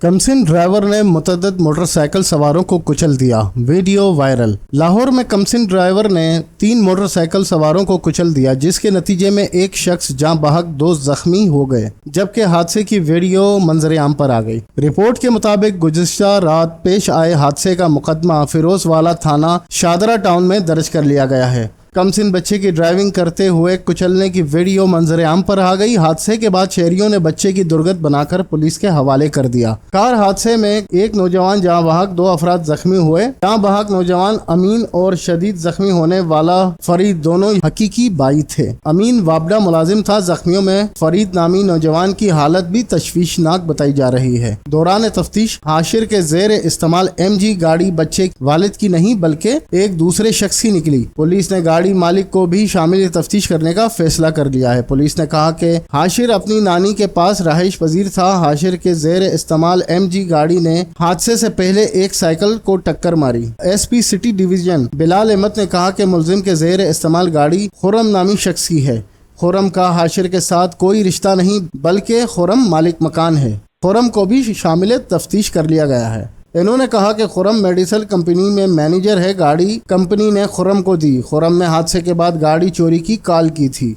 कमसिन ड्राइवर ने मुतअद्दिद मोटरसाइकिल सवारों को कुचल दिया, वीडियो वायरल। लाहौर में कमसिन ड्राइवर ने 3 मोटरसाइकिल सवारों को कुचल दिया, जिसके नतीजे में एक शख्स जाँ बहक 2 जख्मी हो गए, जबकि हादसे की वीडियो मंजर आम पर आ गई। रिपोर्ट के मुताबिक गुज़िश्ता रात पेश आए हादसे का मुकदमा फिरोजवाला थाना शादरा टाउन में दर्ज कर लिया गया है। कमसिन बच्चे की ड्राइविंग करते हुए कुचलने की वीडियो मंजर आम पर आ गई। हादसे के बाद शहरियों ने बच्चे की दुर्गत बनाकर पुलिस के हवाले कर दिया। कार हादसे में एक नौजवान जाँ बहक 2 अफराद जख्मी हुए। जाँ बहक नौजवान अमीन और शदीद जख्मी होने वाला फरीद दोनों हकीकी भाई थे। अमीन वापडा मुलाजिम था। जख्मियों में फरीद नामी नौजवान की हालत भी तशवीशनाक बताई जा रही है। दौरान तफ्तीश हाशिर के जेर इस्तेमाल MG गाड़ी बच्चे वालिद की नहीं बल्कि एक दूसरे शख्स की निकली। पुलिस ने गाड़ी मालिक को भी शामिल तफ्तीश करने का फैसला कर लिया है। पुलिस ने कहा कि हाशिर अपनी नानी के पास रहाइश पजीर था। हाशिर के जेर इस्तेमाल MG गाड़ी ने हादसे से पहले एक साइकिल को टक्कर मारी। SP city division Bilal Ahmad ने कहा कि मुलजिम के जेर इस्तेमाल गाड़ी खुर्रम नामी शख्स की है। खुर्रम का हाशिर के साथ कोई रिश्ता नहीं बल्कि खुर्रम मालिक मकान है। खुर्रम को भी शामिल तफ्तीश कर लिया गया है। इन्होंने कहा कि खुर्रम मेडिसिन कंपनी में मैनेजर है। गाड़ी कंपनी ने खुर्रम को दी। खुर्रम ने हादसे के बाद गाड़ी चोरी की कॉल की थी।